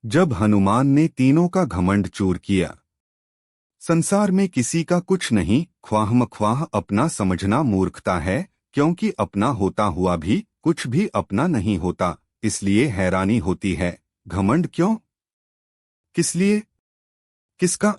जब हनुमान ने तीनों का घमंड चूर किया। संसार में किसी का कुछ नहीं, ख्वाहमख्वाह अपना समझना मूर्खता है, क्योंकि अपना होता हुआ भी कुछ भी अपना नहीं होता। इसलिए हैरानी होती है, घमंड क्यों, किस लिए, किसका।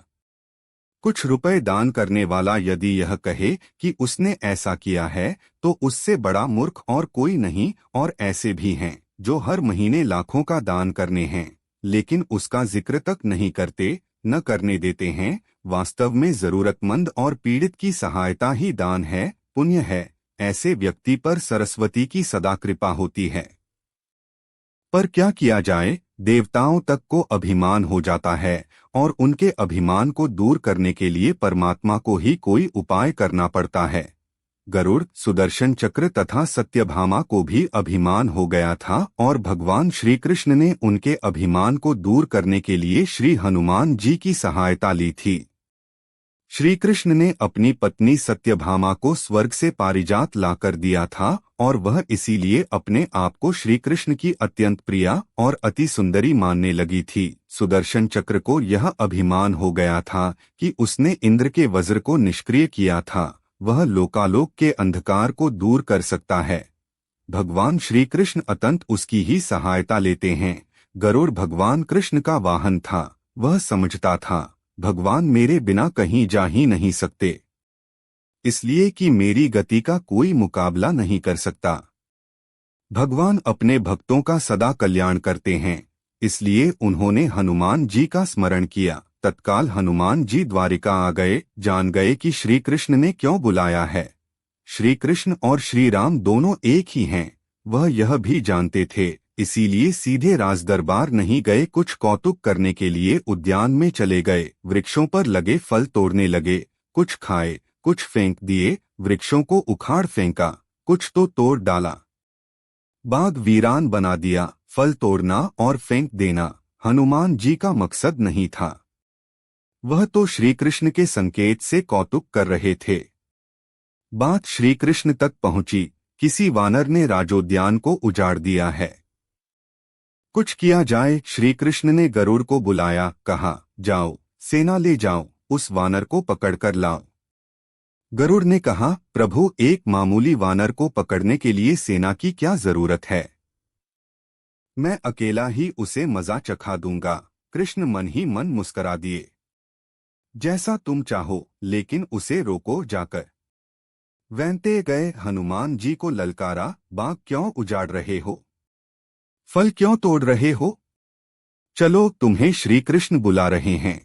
कुछ रुपए दान करने वाला यदि यह कहे कि उसने ऐसा किया है, तो उससे बड़ा मूर्ख और कोई नहीं। और ऐसे भी हैं जो हर महीने लाखों का दान करने हैं, लेकिन उसका जिक्र तक नहीं करते, न करने देते हैं। वास्तव में जरूरतमंद और पीड़ित की सहायता ही दान है, पुण्य है। ऐसे व्यक्ति पर सरस्वती की सदा कृपा होती है। पर क्या किया जाए, देवताओं तक को अभिमान हो जाता है, और उनके अभिमान को दूर करने के लिए परमात्मा को ही कोई उपाय करना पड़ता है। गरुड़, सुदर्शन चक्र तथा सत्यभामा को भी अभिमान हो गया था, और भगवान श्री कृष्ण ने उनके अभिमान को दूर करने के लिए श्री हनुमान जी की सहायता ली थी। श्री कृष्ण ने अपनी पत्नी सत्यभामा को स्वर्ग से पारिजात लाकर दिया था, और वह इसीलिए अपने आप को श्री कृष्ण की अत्यंत प्रिया और अति सुंदरी मानने लगी थी। सुदर्शन चक्र को यह अभिमान हो गया था कि उसने इंद्र के वज्र को निष्क्रिय किया था, वह लोकालोक के अंधकार को दूर कर सकता है। भगवान श्री कृष्ण अतंत उसकी ही सहायता लेते हैं। गरुड़ भगवान कृष्ण का वाहन था, वह समझता था भगवान मेरे बिना कहीं जा ही नहीं सकते, इसलिए कि मेरी गति का कोई मुकाबला नहीं कर सकता। भगवान अपने भक्तों का सदा कल्याण करते हैं, इसलिए उन्होंने हनुमान जी का स्मरण किया। तत्काल हनुमान जी द्वारिका आ गए, जान गए कि श्री कृष्ण ने क्यों बुलाया है। श्री कृष्ण और श्री राम दोनों एक ही हैं, वह यह भी जानते थे, इसीलिए सीधे राजदरबार नहीं गए, कुछ कौतुक करने के लिए उद्यान में चले गए। वृक्षों पर लगे फल तोड़ने लगे, कुछ खाए, कुछ फेंक दिए, वृक्षों को उखाड़ फेंका, कुछ तो तोड़ डाला। बाग वीरान बना दिया। फल तोड़ना और फेंक देना हनुमान जी का मकसद नहीं था, वह तो श्री कृष्ण के संकेत से कौतुक कर रहे थे। बात श्री कृष्ण तक पहुंची, किसी वानर ने राजोद्यान को उजाड़ दिया है, कुछ किया जाए। श्री कृष्ण ने गरुड़ को बुलाया, कहा जाओ, सेना ले जाओ, उस वानर को पकड़कर लाओ। गरुड़ ने कहा, प्रभु एक मामूली वानर को पकड़ने के लिए सेना की क्या जरूरत है, मैं अकेला ही उसे मजा चखा दूंगा। कृष्ण मन ही मन मुस्करा दिए, जैसा तुम चाहो, लेकिन उसे रोको जाकर। वैंते गए, हनुमान जी को ललकारा, बाग क्यों उजाड़ रहे हो, फल क्यों तोड़ रहे हो, चलो तुम्हें श्री कृष्ण बुला रहे हैं।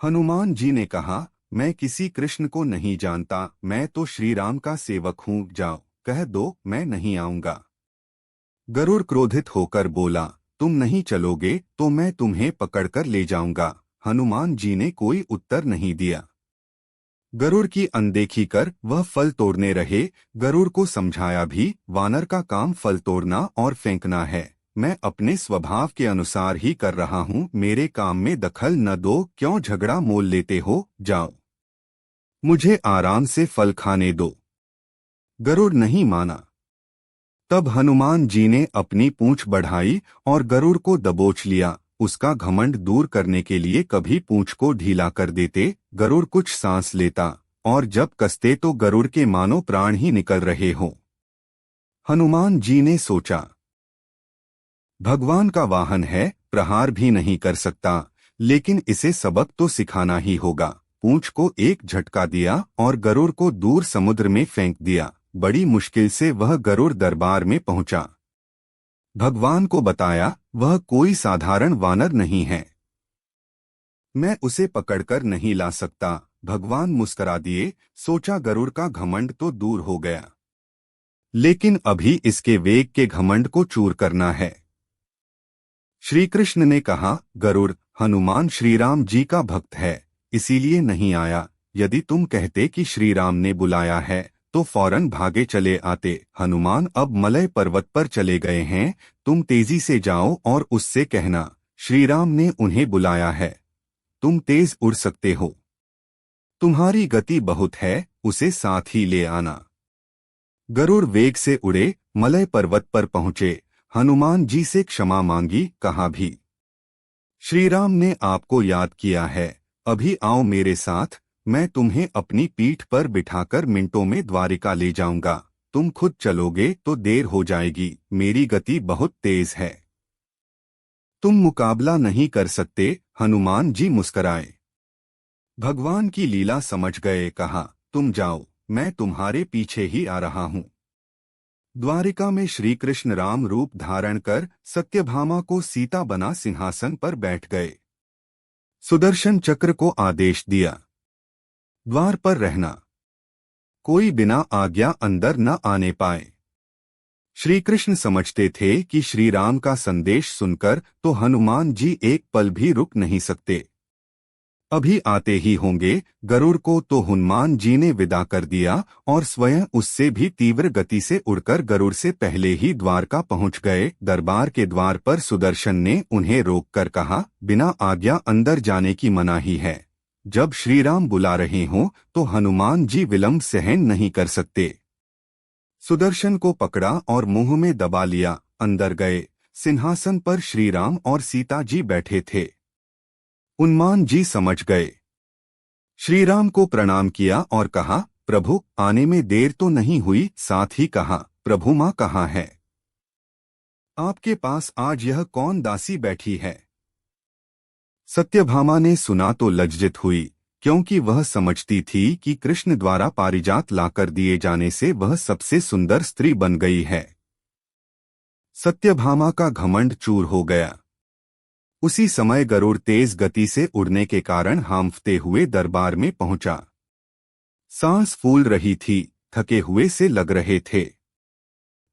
हनुमान जी ने कहा, मैं किसी कृष्ण को नहीं जानता, मैं तो श्री राम का सेवक हूँ, जाओ कह दो मैं नहीं आऊंगा। गरुड़ क्रोधित होकर बोला, तुम नहीं चलोगे तो मैं तुम्हें पकड़कर ले जाऊंगा। हनुमान जी ने कोई उत्तर नहीं दिया। गरुड़ की अनदेखी कर वह फल तोड़ने रहे। गरुड़ को समझाया भी, वानर का काम फल तोड़ना और फेंकना है, मैं अपने स्वभाव के अनुसार ही कर रहा हूँ, मेरे काम में दखल न दो, क्यों झगड़ा मोल लेते हो, जाओ मुझे आराम से फल खाने दो। गरुड़ नहीं माना। तब हनुमान जी ने अपनी पूंछ बढ़ाई और गरुड़ को दबोच लिया। उसका घमंड दूर करने के लिए कभी पूंछ को ढीला कर देते, गरुड़ कुछ सांस लेता, और जब कसते तो गरुड़ के मानो प्राण ही निकल रहे हों। हनुमान जी ने सोचा, भगवान का वाहन है, प्रहार भी नहीं कर सकता, लेकिन इसे सबक तो सिखाना ही होगा। पूंछ को एक झटका दिया और गरुड़ को दूर समुद्र में फेंक दिया। बड़ी मुश्किल से वह गरुड़ दरबार में पहुंचा। भगवान को बताया, वह कोई साधारण वानर नहीं है, मैं उसे पकड़कर नहीं ला सकता। भगवान मुस्करा दिए, सोचा गरुड़ का घमंड तो दूर हो गया, लेकिन अभी इसके वेग के घमंड को चूर करना है। श्री कृष्ण ने कहा, गरुड़, हनुमान श्री राम जी का भक्त है, इसीलिए नहीं आया। यदि तुम कहते कि श्री राम ने बुलाया है तो फौरन भागे चले आते। हनुमान अब मलय पर्वत पर चले गए हैं, तुम तेजी से जाओ और उससे कहना श्री राम ने उन्हें बुलाया है, तुम तेज उड़ सकते हो, तुम्हारी गति बहुत है, उसे साथ ही ले आना। गरुड़ वेग से उड़े, मलय पर्वत पर पहुंचे। हनुमान जी से क्षमा मांगी, कहा भी श्री राम ने आपको याद किया है, अभी आओ मेरे साथ, मैं तुम्हें अपनी पीठ पर बिठाकर मिनटों में द्वारिका ले जाऊंगा। तुम खुद चलोगे तो देर हो जाएगी, मेरी गति बहुत तेज है, तुम मुकाबला नहीं कर सकते। हनुमान जी मुस्कराए, भगवान की लीला समझ गए, कहा तुम जाओ, मैं तुम्हारे पीछे ही आ रहा हूं। द्वारिका में श्री कृष्ण राम रूप धारण कर सत्यभामा को सीता बना सिंहासन पर बैठ गए। सुदर्शन चक्र को आदेश दिया, द्वार पर रहना, कोई बिना आज्ञा अंदर न आने पाए। श्री कृष्ण समझते थे कि श्री राम का संदेश सुनकर तो हनुमान जी एक पल भी रुक नहीं सकते, अभी आते ही होंगे। गरुड़ को तो हनुमान जी ने विदा कर दिया और स्वयं उससे भी तीव्र गति से उड़कर गरुड़ से पहले ही द्वारका पहुंच गए। दरबार के द्वार पर सुदर्शन ने उन्हें रोककर कहा, बिना आज्ञा अंदर जाने की मनाही है, जब श्री राम बुला रहे हों तो हनुमान जी विलंब सहन नहीं कर सकते। सुदर्शन को पकड़ा और मुंह में दबा लिया, अंदर गए। सिंहासन पर श्री राम और सीता जी बैठे थे। हनुमान जी समझ गए, श्री राम को प्रणाम किया और कहा, प्रभु आने में देर तो नहीं हुई। साथ ही कहा, प्रभु माँ कहाँ है, आपके पास आज यह कौन दासी बैठी है। सत्यभामा ने सुना तो लज्जित हुई, क्योंकि वह समझती थी कि कृष्ण द्वारा पारिजात लाकर दिए जाने से वह सबसे सुंदर स्त्री बन गई है। सत्यभामा का घमंड चूर हो गया। उसी समय गरुड़ तेज गति से उड़ने के कारण हांफते हुए दरबार में पहुंचा। सांस फूल रही थी, थके हुए से लग रहे थे,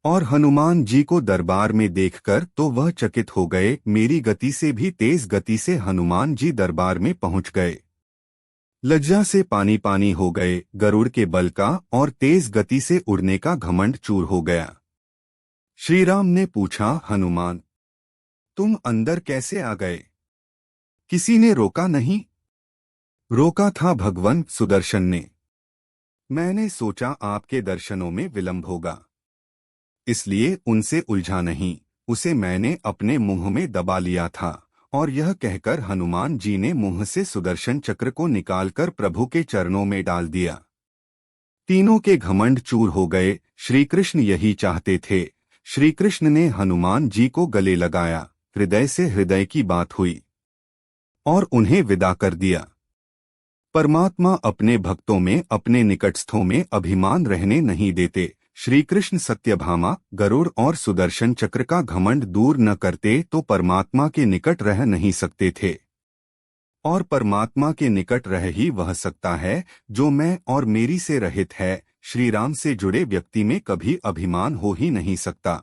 और हनुमान जी को दरबार में देखकर तो वह चकित हो गए। मेरी गति से भी तेज गति से हनुमान जी दरबार में पहुंच गए। लज्जा से पानी पानी हो गए। गरुड़ के बल का और तेज गति से उड़ने का घमंड चूर हो गया। श्री राम ने पूछा, हनुमान तुम अंदर कैसे आ गए, किसी ने रोका नहीं। रोका था भगवान सुदर्शन ने, मैंने सोचा आपके दर्शनों में विलंब होगा, इसलिए उनसे उलझा नहीं, उसे मैंने अपने मुंह में दबा लिया था। और यह कहकर हनुमान जी ने मुंह से सुदर्शन चक्र को निकालकर प्रभु के चरणों में डाल दिया। तीनों के घमंड चूर हो गए। श्री कृष्ण यही चाहते थे। श्री कृष्ण ने हनुमान जी को गले लगाया, हृदय से हृदय की बात हुई और उन्हें विदा कर दिया। परमात्मा अपने भक्तों में, अपने निकटस्थों में अभिमान रहने नहीं देते। श्री कृष्ण सत्यभामा, गरुड़ और सुदर्शन चक्र का घमंड दूर न करते तो परमात्मा के निकट रह नहीं सकते थे। और परमात्मा के निकट रह ही वह सकता है जो मैं और मेरी से रहित है। श्री राम से जुड़े व्यक्ति में कभी अभिमान हो ही नहीं सकता।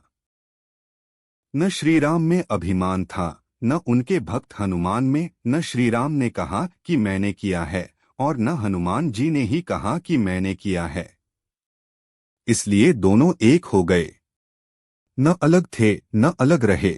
न श्री राम में अभिमान था, न उनके भक्त हनुमान में। न श्री राम ने कहा कि मैंने किया है, और न हनुमान जी ने ही कहा कि मैंने किया है। इसलिए दोनों एक हो गए, न अलग थे न अलग रहे।